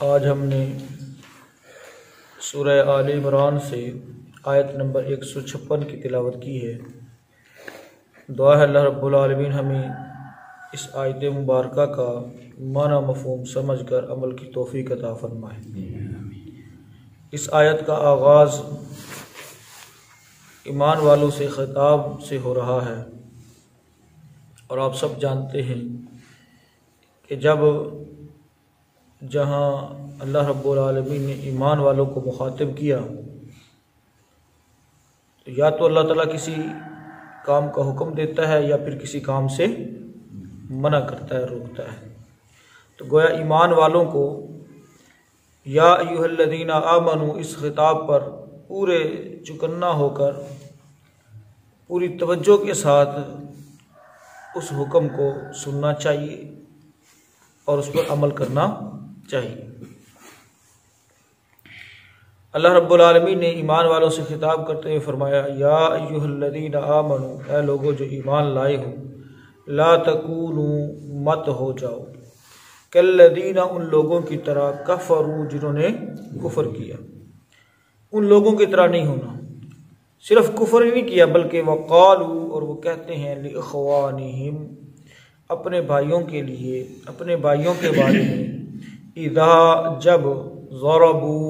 آج ہم نے سورہ آل عمران سے آیت نمبر 156 کی تلاوت کی ہے۔ دعا ہے اللہ رب العالمین ہمیں اس آیت مبارکہ کا معنی مفہوم سمجھ کر عمل کی توفیق عطا فرمائے۔ اس آیت کا آغاز ایمان والوں سے خطاب سے ہو رہا ہے، اور آپ سب جانتے ہیں کہ جہاں اللہ رب العالمین نے ایمان والوں کو مخاطب کیا تو یا تو اللہ تعالیٰ کسی کام کا حکم دیتا ہے یا پھر کسی کام سے منع کرتا ہے، روکتا ہے۔ تو گویا ایمان والوں کو یا ایھا الذین آمنوا اس خطاب پر پورے چکنا ہو کر پوری توجہ کے ساتھ اس حکم کو سننا چاہیے اور اس پر عمل کرنا چاہیے۔ اللہ رب العالمین نے ایمان والوں سے خطاب کرتے ہوئے فرمایا، یا ایھا الذین آمنوا، اے لوگو جو ایمان لائے ہو، لا تکونوا مت ہو جاؤ، کالذین ان لوگوں کی طرح کفروا جنہوں نے کفر کیا۔ ان لوگوں کی طرح نہیں ہونا، صرف کفر ہی نہیں کیا بلکہ وقالوا اور وہ کہتے ہیں لاخوانہم اپنے بھائیوں کے لیے، اپنے بھائیوں کے بارے میں، اذا جب ضربوا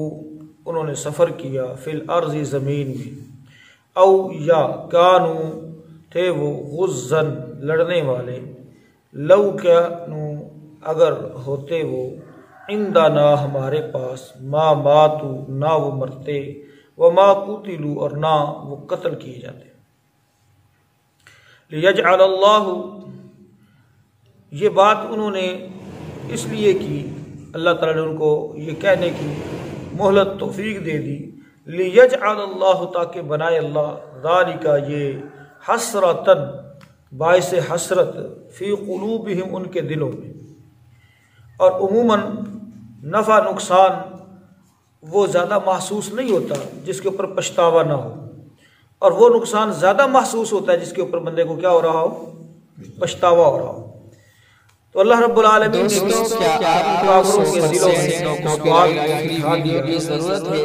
انہوں نے سفر کیا فی الارض زمین میں، او یا کانوا تھے وہ غزن لڑنے والے، لو کانوا اگر ہوتے وہ عندنا ہمارے پاس، ما ماتوا نہ وہ مرتے، وما قتلوا اور نہ وہ قتل کیے جاتے۔ لیجعل اللہ، یہ بات انہوں نے اس لیے کی، اللہ تعالیٰ نے ان کو یہ کہنے کی مہلت توفیق دے دی، لیجعل اللہ تاکہ بنائے اللہ، ذالک یہ حسرتاً باعث حسرت، فی قلوبہم ان کے دلوں میں۔ اور عموماً نفع نقصان وہ زیادہ محسوس نہیں ہوتا جس کے اوپر پچھتاوا نہ ہو، اور وہ نقصان زیادہ محسوس ہوتا ہے جس کے اوپر بندے کو کیا ہو رہا ہو، پچھتاوا ہو رہا ہو۔ تو اللہ رب العالمین نے کافروں کے دلوں میں کی ضرورت ہے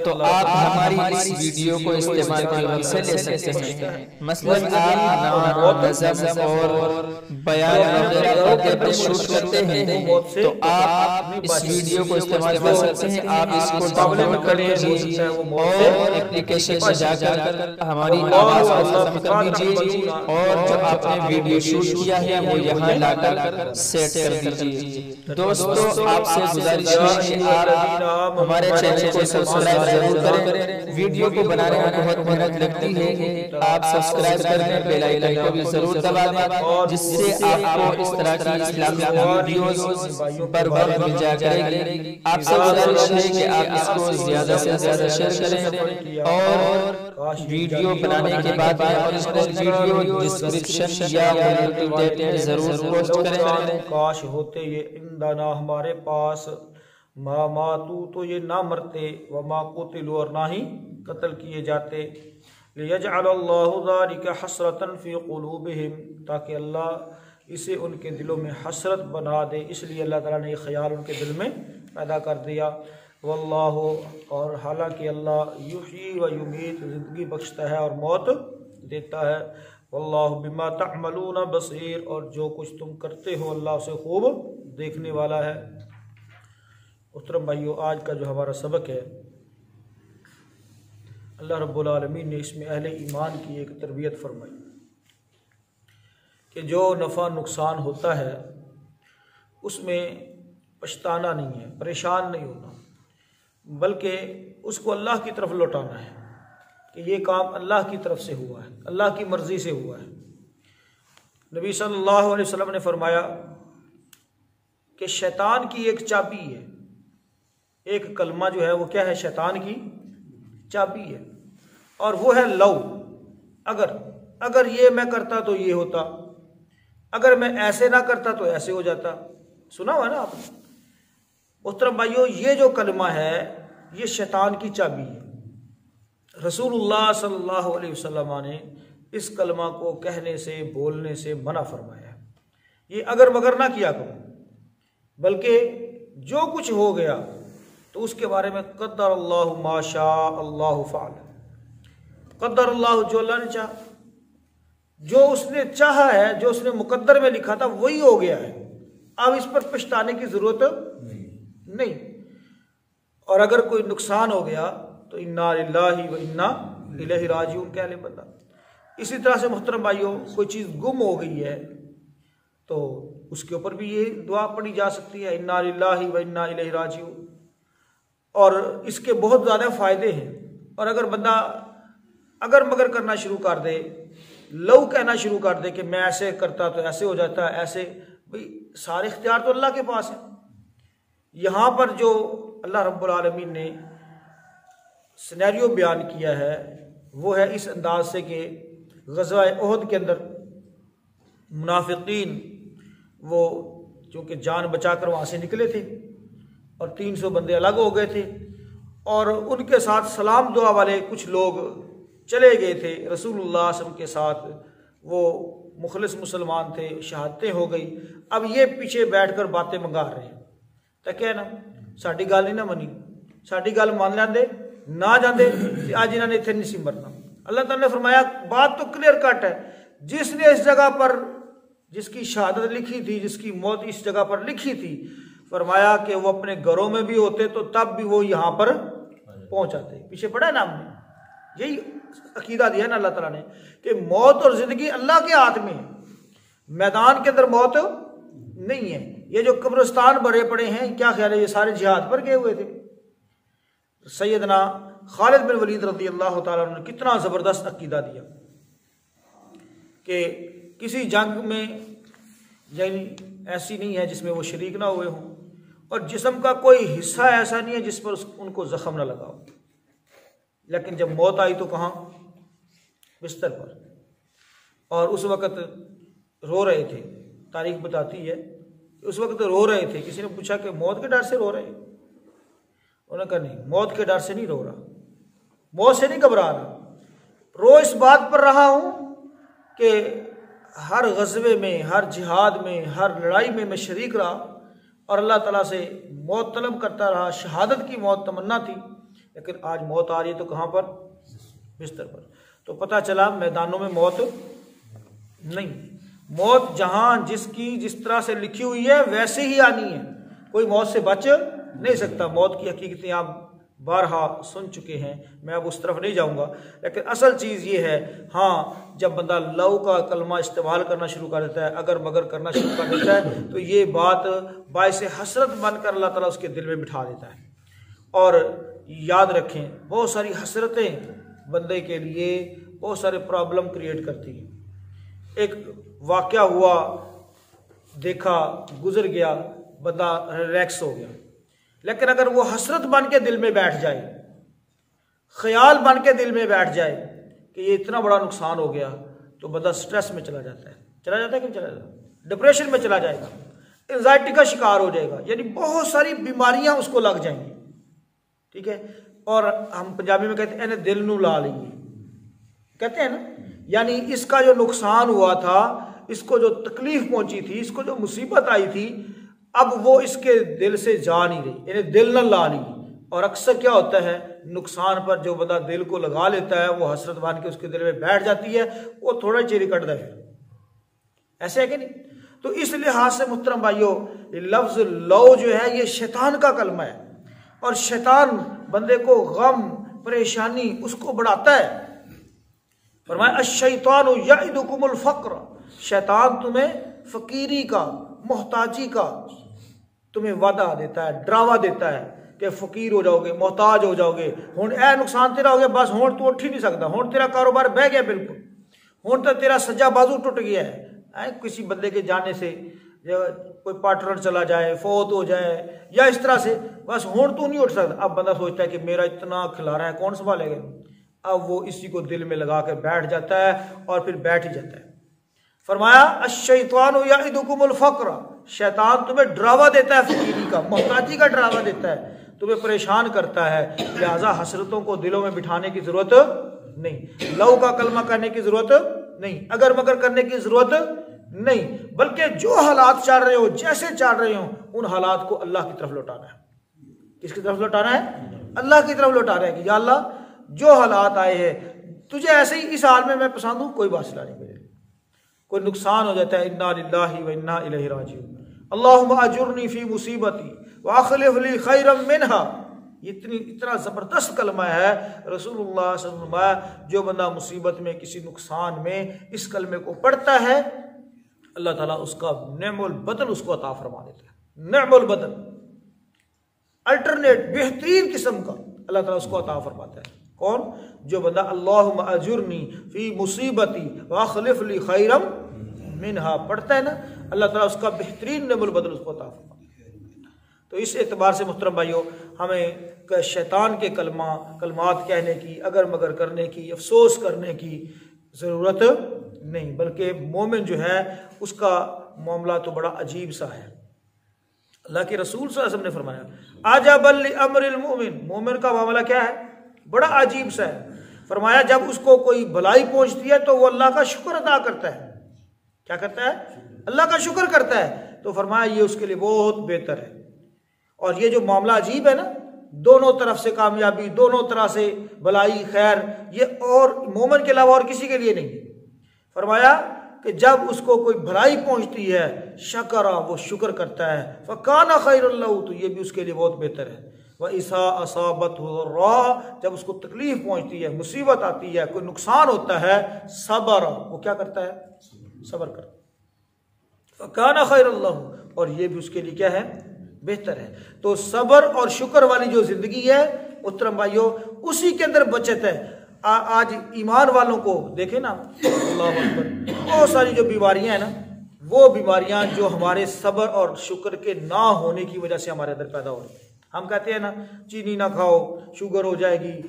تو آپ ہماری اس ویڈیو کو استعمال کے وقت سے لے سکتے ہیں۔ مثلاً آپ نظم اور بیان وغیرہ اگر شوٹ کرتے ہیں تو آپ اس ویڈیو کو استعمال کر سکتے ہیں۔ آپ اس کو ڈاؤن لوڈ کر لیجیے اور اپلیکیشن سے جا کر ہماری آواز کو ختم کر دیجیے، اور جو آپ نے ویڈیو شوٹ کیا ہے وہ یہاں لا کر سیٹ کر دیجیے۔ دوستو آپ سے گزارش ہے کہ آپ ہمارے چینل کو سبسکرائب ضرور کریں۔ ویڈیو کو بنانے میں بہت محنت لگتی ہے، آپ سبسکرائب کریں، بیل آئیکن کو بھی ضرور دبا دیں، جس سے آپ کو اس طرح کی اسلامی ویڈیوز پر وقت مل جایا کرے گی۔ آپ سے گزارش ہے کہ آپ اس کو زیادہ سے زیادہ شیئر کریں، اور ویڈیو بنانے کے بعد اوریجنل ویڈیو ڈسکرپشن یا کمیونٹی ٹیب میں ضرور پوسٹ کریں۔ کاش ہوتے یہ عندنا ہمارے پاس، ما ماتوا تو یہ نہ مرتے، وما قتلوا اور نہ ہی قتل کیے جاتے، لیجعل اللہ ذالک حسرۃ فی قلوبہم تاکہ اللہ اسے ان کے دلوں میں حسرت بنا دے، اس لیے اللہ تعالیٰ نے یہ خیال ان کے دل میں پیدا کر دیا۔ واللہ اور حالانکہ اللہ یحیی و یمیت زندگی بخشتا ہے اور موت دیتا ہے، واللہ بما تعملون بصیر اور جو کچھ تم کرتے ہو اللہ اسے خوب دیکھنے والا ہے۔ محترم بھائیو، آج کا جو ہمارا سبق ہے، اللہ رب العالمین نے اس میں اہل ایمان کی ایک تربیت فرمائی کہ جو نفع نقصان ہوتا ہے اس میں پچھتانا نہیں ہے، پریشان نہیں ہونا، بلکہ اس کو اللہ کی طرف لوٹانا ہے کہ یہ کام اللہ کی طرف سے ہوا ہے، اللہ کی مرضی سے ہوا ہے۔ نبی صلی اللہ علیہ وسلم نے فرمایا کہ شیطان کی ایک چابی ہے، ایک کلمہ جو ہے وہ کیا ہے، شیطان کی چابی ہے، اور وہ ہے لو، اگر یہ میں کرتا تو یہ ہوتا، اگر میں ایسے نہ کرتا تو ایسے ہو جاتا۔ سنا ہوا نا آپ نے؟ محترم بھائیو، یہ جو کلمہ ہے یہ شیطان کی چابی ہے۔ رسول اللہ صلی اللہ علیہ وسلم نے اس کلمہ کو کہنے سے، بولنے سے منع فرمایا۔ یہ اگر مگر نہ کیا کرو، بلکہ جو کچھ ہو گیا تو اس کے بارے میں قدر اللہ ما شاء اللہ فعل، قدر اللہ، جو اللہ نے چاہا، جو اس نے چاہا ہے، جو اس نے مقدر میں لکھا تھا وہی ہو گیا ہے، اب اس پر پچھتانے کی ضرورت نہیں۔ اور اگر کوئی نقصان ہو گیا تو انا للہ و انا الیہ راجعون کہہ لے بندہ۔ اسی طرح سے محترم بھائیوں، کوئی چیز گم ہو گئی ہے تو اس کے اوپر بھی یہ دعا پڑھی جا سکتی ہے، انا للہ و انا الیہ راجعون، اور اس کے بہت زیادہ فائدے ہیں۔ اور اگر بندہ اگر مگر کرنا شروع کر دے، لو کہنا شروع کر دے کہ میں ایسے کرتا تو ایسے ہو جاتا، ایسے، بھئی سارے اختیار تو اللہ کے پاس ہیں۔ یہاں پر جو اللہ رب العالمین نے سینیریو بیان کیا ہے وہ ہے اس انداز سے کہ غزوہ احد کے اندر منافقین وہ چونکہ جان بچا کر وہاں سے نکلے تھے اور 300 بندے الگ ہو گئے تھے، اور ان کے ساتھ سلام دعا والے کچھ لوگ چلے گئے تھے رسول اللہ صلی اللہ علیہ وسلم کے ساتھ، وہ مخلص مسلمان تھے، شہادتیں ہو گئی، اب یہ پیچھے بیٹھ کر باتیں منگا رہے ہیں تو کیا نا ساڈی گل نہیں نہ منی، ساڈی گل مان لیندے نہ جاندے کہ آج انہوں نے اتنے نہیں سی مرنا۔ اللہ تعالیٰ نے فرمایا بات تو کلیئر کٹ ہے، جس نے اس جگہ پر جس کی شہادت لکھی تھی، جس کی موت اس جگہ پر لکھی تھی، فرمایا کہ وہ اپنے گھروں میں بھی ہوتے تو تب بھی وہ یہاں پر پہنچ آتے۔ پیچھے پڑھا ہے نا ہم نے، یہی عقیدہ دیا نا اللہ تعالیٰ نے کہ موت اور زندگی اللہ کے ہاتھ میں ہے، میدان کے اندر موت نہیں ہے۔ یہ جو قبرستان بڑے پڑے ہیں کیا خیال ہے یہ سارے جہاد پر گئے ہوئے تھے؟ سیدنا خالد بن ولید رضی اللہ تعالیٰ عنہ نے کتنا زبردست عقیدہ دیا کہ کسی جنگ میں یعنی ایسی نہیں ہے جس میں وہ شریک نہ ہوئے ہوں، اور جسم کا کوئی حصہ ایسا نہیں ہے جس پر ان کو زخم نہ لگا ہو، لیکن جب موت آئی تو کہاں؟ بستر پر، اور اس وقت رو رہے تھے۔ تاریخ بتاتی ہے اس وقت رو رہے تھے۔ کسی نے پوچھا کہ موت کے ڈر سے رو رہے ہیں؟ انہوں نے کہا نہیں، موت کے ڈر سے نہیں رو رہا، موت سے نہیں گھبرا رہا، رو اس بات پر رہا ہوں کہ ہر غزوے میں، ہر جہاد میں، ہر لڑائی میں شریک رہا اور اللہ تعالیٰ سے موت طلب کرتا رہا، شہادت کی موت تمنا تھی، لیکن آج موت آ رہی ہے تو کہاں پر؟ بستر پر۔ تو پتہ چلا میدانوں میں موت نہیں، موت جہاں جس کی جس طرح سے لکھی ہوئی ہے ویسے ہی آنی ہے، کوئی موت سے بچ نہیں سکتا۔ موت کی حقیقتیں آپ بارہا سن چکے ہیں، میں اب اس طرف نہیں جاؤں گا، لیکن اصل چیز یہ ہے ہاں جب بندہ لو کا کلمہ استعمال کرنا شروع کر دیتا ہے، اگر مگر کرنا شروع کر دیتا ہے تو یہ بات باعث حسرت بن کر اللہ تعالیٰ اس کے دل میں بٹھا دیتا ہے۔ اور یاد رکھیں بہت ساری حسرتیں بندے کے لیے بہت سارے پرابلم کریٹ کرتی ہیں۔ ایک واقعہ ہوا، دیکھا، گزر گیا، بندہ ریلیکس ہو گیا، لیکن اگر وہ حسرت بن کے دل میں بیٹھ جائے، خیال بن کے دل میں بیٹھ جائے کہ یہ اتنا بڑا نقصان ہو گیا تو بندہ سٹریس میں چلا جاتا ہے کہ نہیں چلا جاتا، ڈپریشن میں چلا جائے گا، انزائٹی کا شکار ہو جائے گا، یعنی بہت ساری بیماریاں اس کو لگ جائیں گی، ٹھیک ہے۔ اور ہم پنجابی میں کہتے ہیں دل نو لا لیے، کہتے ہیں نا، یعنی اس کا جو نقصان ہوا تھا، اس کو جو تکلیف پہنچی تھی، اس کو جو مصیبت آئی تھی، اب وہ اس کے دل سے جا نہیں رہی، یعنی دل نہ لا لی۔ اور اکثر کیا ہوتا ہے نقصان پر جو بندہ دل کو لگا لیتا ہے وہ حسرت بن کے اس کے دل میں بیٹھ جاتی ہے، وہ تھوڑا چیری کٹتا ہے، ایسے ہے کہ نہیں؟ تو اس لحاظ سے محترم بھائیوں لفظ لو جو ہے یہ شیطان کا کلمہ ہے، اور شیطان بندے کو غم پریشانی اس کو بڑھاتا ہے۔ فرمایا الشیطان یعدکم الفقر، شیطان تمہیں فقیری کا، محتاجی کا تمہیں وعدہ دیتا ہے، ڈراوا دیتا ہے کہ فقیر ہو جاؤ گے، محتاج ہو جاؤ گے، ہن اے نقصان تیرا ہو گیا، بس ہن تو اٹھ ہی نہیں سکتا، ہن تیرا کاروبار بہ گیا بالکل، ہن تو تیرا سجا بازو ٹوٹ گیا ہے۔ کسی بندے کے جانے سے کوئی پارٹنر چلا جائے، فوت ہو جائے یا اس طرح سے، بس ہن تو نہیں اٹھ سکتا۔ اب بندہ سوچتا ہے کہ میرا اتنا کھلارا ہے کون سنبھالے گا، اب وہ اسی کو دل میں لگا کے بیٹھ جاتا ہے اور پھر بیٹھ ہی جاتا ہے۔ فرمایا الشیطان یعدکم الفقر، شیطان تمہیں ڈراوا دیتا ہے فقیری کا، محتاجی کا ڈراوا دیتا ہے، تمہیں پریشان کرتا ہے، لہذا حسرتوں کو دلوں میں بٹھانے کی ضرورت نہیں، لو کا کلمہ کرنے کی ضرورت نہیں، اگر مگر کرنے کی ضرورت نہیں، بلکہ جو حالات چل رہے ہو، جیسے چل رہے ہوں، ان حالات کو اللہ کی طرف لوٹانا ہے۔ کس کی طرف لوٹانا ہے؟ اللہ کی طرف لوٹانا ہے کہ یا اللہ جو حالات آئے ہیں تجھے ایسے ہی اس حال میں میں پسند ہوں، کوئی واسطہ نہیں میرے لیے۔ کوئی نقصان ہو جاتا ہے، انا للہ و انا الیہ راجعون، اللہم اجرنی فی مصیبتی واخلف لی خیرا منہا۔ اتنا زبردست کلمہ ہے رسول اللہ صلی اللہ علیہ وسلم، جو بندہ مصیبت میں، کسی نقصان میں اس کلمے کو پڑھتا ہے، اللہ تعالیٰ اس کا نعم البدل اس کو عطا فرما دیتا ہے۔ نعم البدل، الٹرنیٹ، بہترین قسم کا اللہ تعالیٰ اس کو عطا فرماتا ہے۔ کون؟ جو بندہ اللہم اجرنی فی مصیبتی واخلف لی خیرا منہا پڑھتا ہے نا، اللہ تعالیٰ اس کا بہترین نعم البدل اس کو عطا فرماتا ہے۔ تو اس اعتبار سے محترم بھائیو، ہمیں شیطان کے کلمات کہنے کی، اگر مگر کرنے کی، افسوس کرنے کی ضرورت نہیں، بلکہ مومن جو ہے اس کا معاملہ تو بڑا عجیب سا ہے۔ اللہ کے رسول صلی اللہ علیہ وسلم نے فرمایا عجبا لامر المؤمن، مومن کا معاملہ کیا ہے؟ بڑا عجیب سا ہے۔ فرمایا جب اس کو کوئی بھلائی پہنچتی ہے تو وہ اللہ کا شکر ادا کرتا ہے۔ کیا کرتا ہے؟ اللہ کا شکر کرتا ہے۔ تو فرمایا یہ اس کے لیے بہت بہتر ہے۔ اور یہ جو معاملہ عجیب ہے نا، دونوں طرف سے کامیابی، دونوں طرح سے بھلائی خیر، یہ اور مومن کے علاوہ اور کسی کے لیے نہیں۔ فرمایا کہ جب اس کو کوئی بھلائی پہنچتی ہے، شکرا، وہ شکر کرتا ہے، فکان خیر اللہ، تو یہ بھی اس کے لیے بہت بہتر ہے۔ وَإِذَا أَصَابَتْهُ ضَرَّاءٌ، جب اس کو تکلیف پہنچتی ہے، مصیبت آتی ہے، کوئی نقصان ہوتا ہے، صبر، وہ کیا کرتا ہے؟ صبر کرتا ہے، فکان خیر اللہ، اور یہ بھی اس کے لیے کیا ہے؟ بہتر ہے۔ تو صبر اور شکر والی جو زندگی ہے محترم بھائیو، اسی کے اندر بچت ہے۔ آج ایمان والوں کو دیکھیں نا، اللہ اکبر، بہت ساری جو بیماریاں ہیں نا، وہ بیماریاں جو ہمارے صبر اور شکر کے نہ ہونے کی وجہ سے ہمارے اندر پیدا ہو رہی ہیں۔ ہم کہتے ہیں نا چینی نہ کھاؤ، شوگر ہو جائے گی،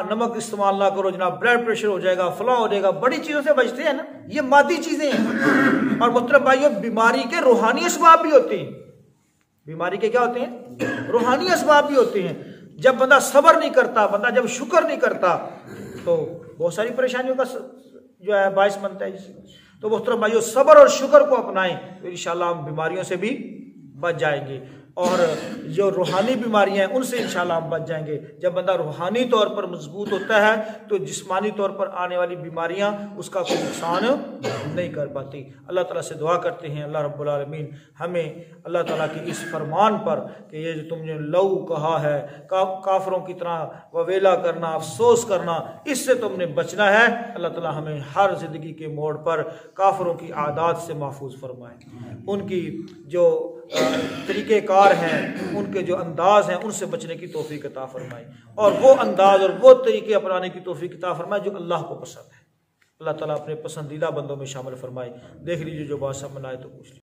نمک استعمال نہ کرو جناب، بلڈ پریشر ہو جائے گا، فلاں ہو جائے گا، بڑی چیزوں سے بچتے ہیں نا، یہ مادی چیزیں ہیں۔ اور محترم بھائیو، بیماری کے روحانی اسباب بھی ہوتے ہیں۔ بیماری کے کیا ہوتے ہیں؟ روحانی اسباب بھی ہوتے ہیں۔ جب بندہ صبر نہیں کرتا، بندہ جب شکر نہیں کرتا، تو بہت ساری پریشانیوں کا جو ہے باعث بنتا ہے۔ تو محترم بھائیو، صبر اور شکر کو اپنائیں تو انشاءاللہ ہم بیماریوں سے بھی بچ جائیں گے، اور جو روحانی بیماریاں ہیں ان سے انشاءاللہ ہم بچ جائیں گے۔ جب بندہ روحانی طور پر مضبوط ہوتا ہے تو جسمانی طور پر آنے والی بیماریاں اس کا کوئی نقصان نہیں کر پاتی۔ اللہ تعالیٰ سے دعا کرتے ہیں اللہ رب العالمین ہمیں اللہ تعالیٰ کی اس فرمان پر کہ یہ جو تم نے لو کہا ہے، کافروں کی طرح وویلا کرنا، افسوس کرنا، اس سے تم نے بچنا ہے۔ اللہ تعالیٰ ہمیں ہر زندگی کے موڑ پر کافروں کی عادات سے محفوظ فرمائے، ان کی جو طریقہ کار ہیں، ان کے جو انداز ہیں، ان سے بچنے کی توفیق عطا فرمائے، اور وہ انداز اور وہ طریقے اپنانے کی توفیق عطا فرمائے جو اللہ کو پسند ہے۔ اللہ تعالیٰ اپنے پسندیدہ بندوں میں شامل فرمائے۔ دیکھ لیجیے جو بات سمجھ آئے تو پوچھ لیجیے۔